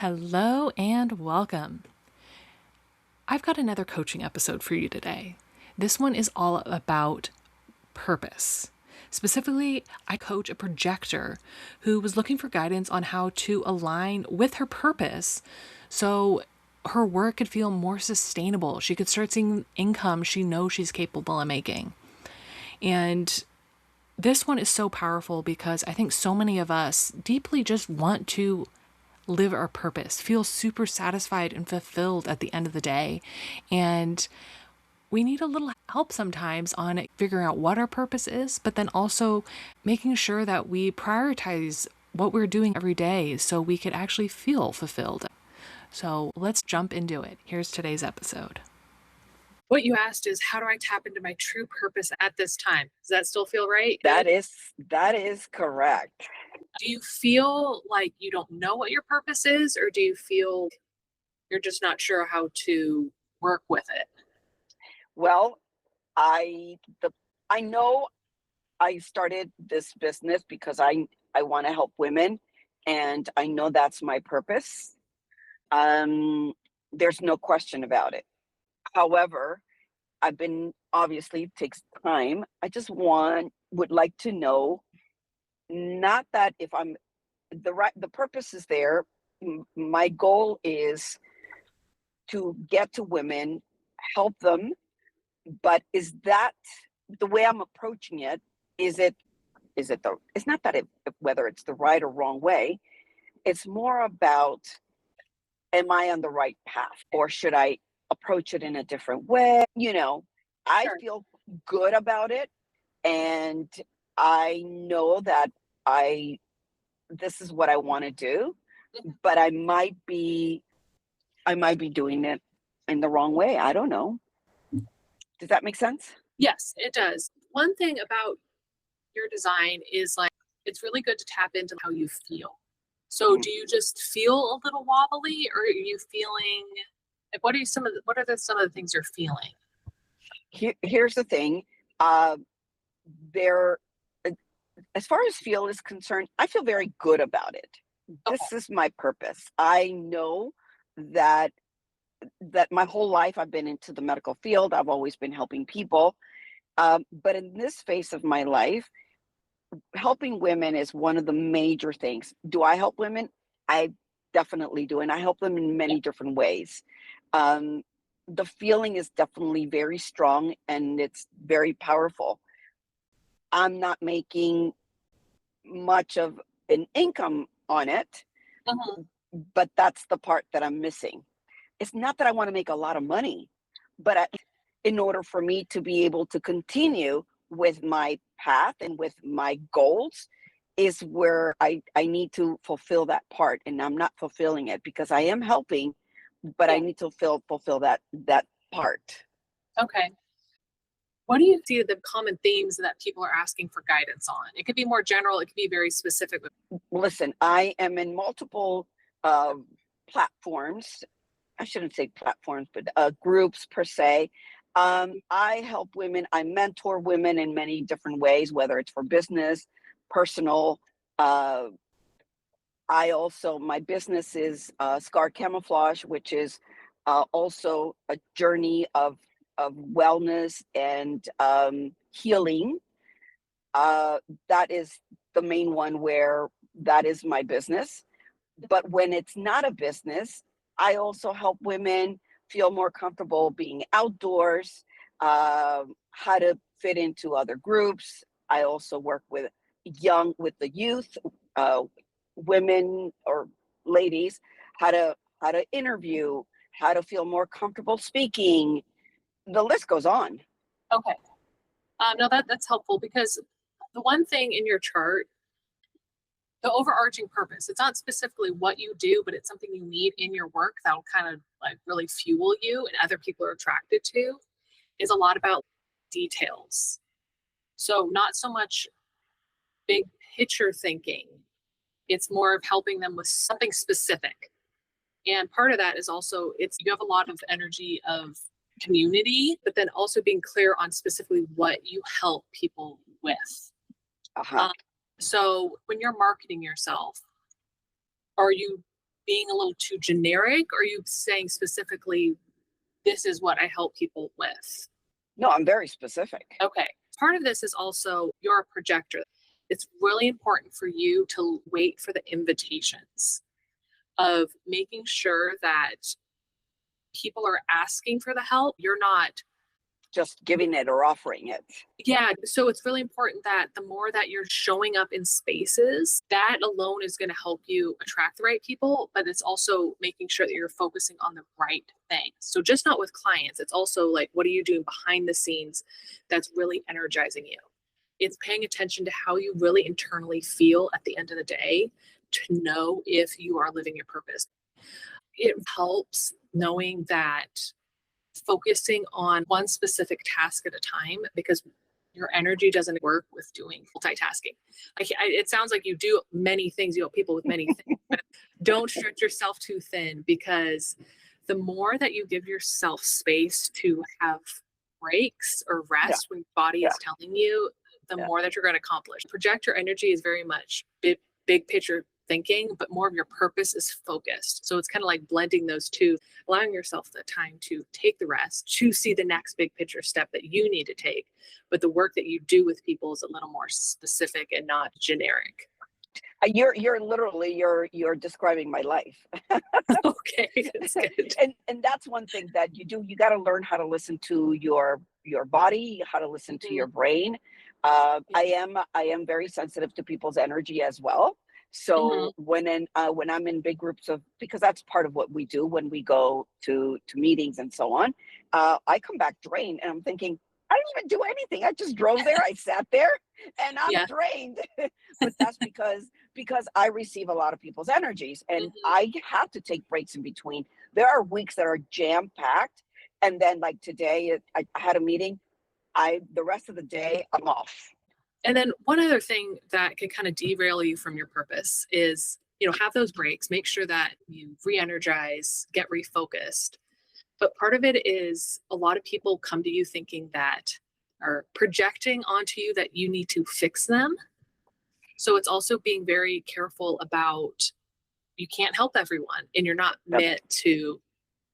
Hello and welcome. I've got another coaching episode for you today. This one is all about purpose. Specifically, I coach a projector who was looking for guidance on how to align with her purpose so her work could feel more sustainable. She could start seeing income she knows she's capable of making. And this one is so powerful because I think so many of us deeply just want to live our purpose, feel super satisfied and fulfilled at the end of the day. And we need a little help sometimes on figuring out what our purpose is, but then also making sure that we prioritize what we're doing every day so we could actually feel fulfilled. So let's jump into it. Here's today's episode. What you asked is, how do I tap into my true purpose at this time? Does that still feel right? That is correct. Do you feel like you don't know what your purpose is, or do you feel you're just not sure how to work with it? Well, I know I started this business because I want to help women, and I know that's my purpose. Um, there's no question about it. However, I've been obviously it takes time. I just would like to know, not that if I'm the purpose is there. My goal is to get to women, help them. But is that the way I'm approaching it? It's not that whether it's the right or wrong way. It's more about, am I on the right path, or should I approach it in a different way? I Sure. feel good about it, and I know that I this is what I want to do, Mhm. but I might be doing it in the wrong way. I don't know. Does that make sense? Yes, it does. One thing about your design is like it's really good to tap into how you feel. So Mhm. do you just feel a little wobbly, or are you feeling like what are some of the things you're feeling? Here's the thing. Uh, there, uh, as far as feel is concerned, I feel very good about it. Okay. This is my purpose. I know that my whole life I've been into the medical field. I've always been helping people. But in this phase of my life, helping women is one of the major things. Do I help women? I definitely do, and I help them in Yeah. many different ways. Um, the feeling is definitely very strong, and it's very powerful. I'm not making much of an income on it, Mhm. but that's the part that I'm missing. It's not that I want to make a lot of money, but in order for me to be able to continue with my path and with my goals, is where I need to fulfill that part, and I'm not fulfilling it because I am helping, but I Yeah. need to fulfill that part. Okay. What do you see the common themes that people are asking for guidance on? It could be more general, it could be very specific. Listen, I am in multiple uh, platforms. I shouldn't say platforms, but groups per se. I help women. I mentor women in many different ways, whether it's for business, personal. Uh, my business is Scar Camouflage, which is also a journey of wellness and healing. Uh, that is the main one where that is my business. But when it's not a business, I also help women feel more comfortable being outdoors, how to fit into other groups. I also work with the youth, uh, women or ladies, how to interview, how to feel more comfortable speaking. The list goes on. Okay. No, that's helpful because the one thing in your chart, the overarching purpose, it's not specifically what you do, but it's something you need in your work that'll kind of like really fuel you and other people are attracted to, is a lot about details. So not so much big picture thinking. It's more of helping them with something specific. And part of that is also it's you have a lot of energy of community, but then also being clear on specifically what you help people with. Uh huh. Um, so when you're marketing yourself, are you being a little too generic, or are you saying specifically, this is what I help people with? No, I'm very specific. Okay. Part of this is also you're a projector. It's really important for you to wait for the invitations of making sure that people are asking for the help. You're not. Just giving it or offering it. Yeah. So it's really important that the more that you're showing up in spaces, that alone is going to help you attract the right people. But it's also making sure that you're focusing on the right things. So just not with clients, it's also like, what are you doing behind the scenes that's really energizing you? It's paying attention to how you really internally feel at the end of the day to know if you are living your purpose. It helps knowing that focusing on one specific task at a time, because your energy doesn't work with doing multitasking. It sounds like you do many things, you help people with many things, but don't stretch yourself too thin, because the more that you give yourself space to have breaks or Yeah, rest when your body yeah, is telling you, the yeah. more that you're going to accomplish. Projector energy is very much big picture thinking, but more of your purpose is focused. So it's kind of like blending those two, allowing yourself the time to take the rest, to see the next big picture step that you need to take. But the work that you do with people is a little more specific and not generic. You're literally you're describing my life. Okay, that's good. And that's one thing that you do. You got to learn how to listen to your body, how to listen to Mhm. your brain. Yeah. I am very sensitive to people's energy as well. Mhm. So when I'm in big groups of, because that's part of what we do when we go to meetings and so on, I come back drained and I'm thinking, I didn't even do anything. I just drove there, I sat there, and I'm Yeah. drained. But that's because I receive a lot of people's energies and Mhm. I have to take breaks in between. There are weeks that are jam packed. And then like today, I had a meeting. The rest of the day, I'm off. And then one other thing that can kind of derail you from your purpose is, have those breaks, make sure that you re-energize, get refocused. But part of it is a lot of people come to you thinking that, are projecting onto you that you need to fix them. So it's also being very careful about, you can't help everyone and you're not Yep. meant to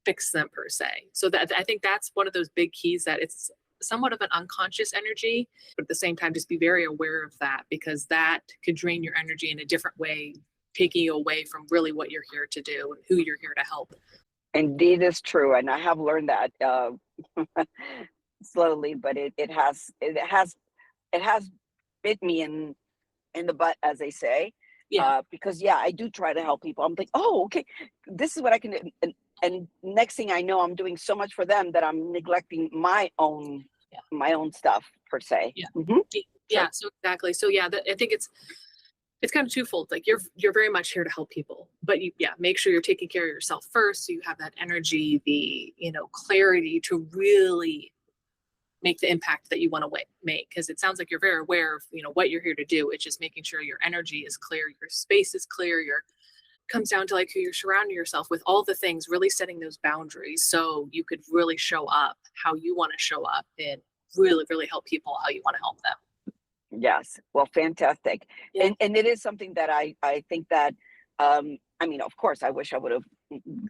fix them per se. So that, I think that's one of those big keys, that it's somewhat of an unconscious energy, but at the same time, just be very aware of that, because that could drain your energy in a different way, taking you away from really what you're here to do and who you're here to help. Indeed is true. And I have learned that slowly, but it has bit me in the butt, as they say. Yeah. Because yeah, I do try to help people. I'm like, oh, okay, this is what I can do. And next thing I know, I'm doing so much for them that I'm neglecting Yeah. my own stuff per se. Yeah. True. Yeah. So exactly. So yeah, I think it's kind of twofold. Like you're very much here to help people, but yeah, make sure you're taking care of yourself first, so you have that energy, the clarity to really make the impact that you want to make, because it sounds like you're very aware of what you're here to do. It's just making sure your energy is clear, your space is clear, your comes down to like who you're surrounding yourself with, all the things, really setting those boundaries so you could really show up how you want to show up and really help people how you want to help them. Yes. Well, fantastic. Yeah. And it is something that I think that I mean, of course, I wish I would have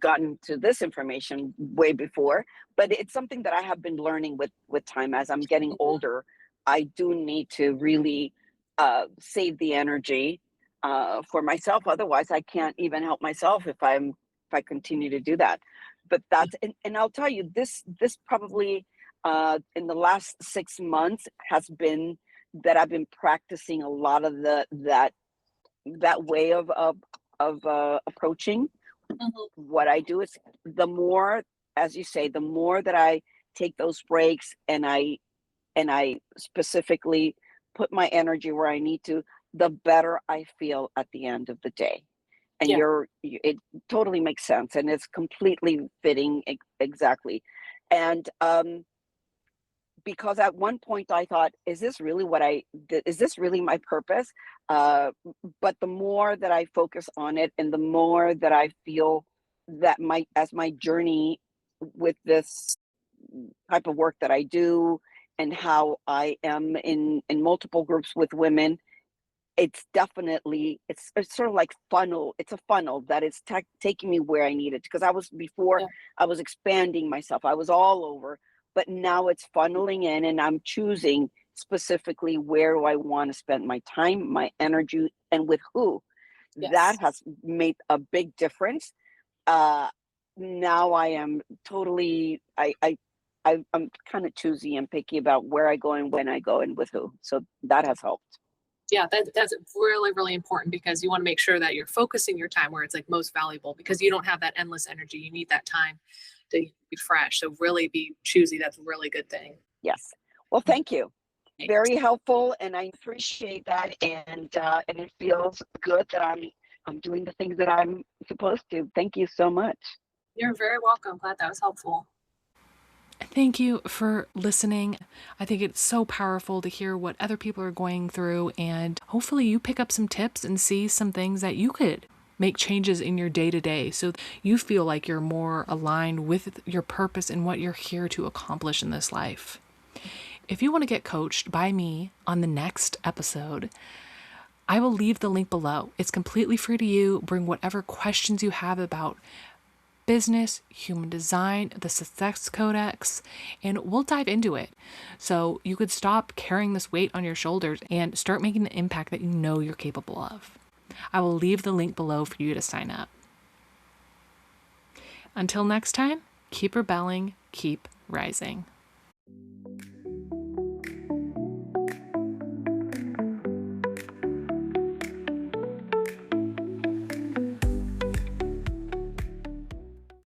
gotten to this information way before, but it's something that I have been learning with time as I'm getting Mhm. older. I do need to really save the energy for myself. Otherwise, I can't even help myself if I continue to do that. But Yeah. and I'll tell you, this probably in the last 6 months has been that I've been practicing a lot of that way of approaching. Mhm. What I do is, the more, as you say, the more that I take those breaks and I specifically put my energy where I need to, the better I feel at the end of the day. And Yeah. it totally makes sense and it's completely fitting exactly. And because at one point I thought, is this really is this really my purpose? But the more that I focus on it and the more that I feel that my journey with this type of work that I do and how I am in multiple groups with women, it's definitely it's sort of like funnel. It's a funnel that is taking me where I needed because I was before Yeah. I was expanding myself. I was all over, but now it's funneling in, and I'm choosing specifically where do I want to spend my time, my energy, and with who. That Yes. has made a big difference. Uh, Now I am totally. I'm kind of choosy and picky about where I go and when I go and with who. So that has helped. Yeah, that's really, really important because you want to make sure that you're focusing your time where it's like most valuable because you don't have that endless energy. You need that time to be fresh. So really be choosy. That's a really good thing. Yes. Well, thank you. Thanks. Very helpful, and I appreciate that, and it feels good that I'm doing the things that I'm supposed to. Thank you so much. You're very welcome. Glad that was helpful. Thank you for listening. I think it's so powerful to hear what other people are going through, and hopefully, you pick up some tips and see some things that you could make changes in your day to day so you feel like you're more aligned with your purpose and what you're here to accomplish in this life. If you want to get coached by me on the next episode, I will leave the link below. It's completely free to you. Bring whatever questions you have about business, human design, the Success Codex, and we'll dive into it. So you could stop carrying this weight on your shoulders and start making the impact that you know you're capable of. I will leave the link below for you to sign up. Until next time, keep rebelling, keep rising.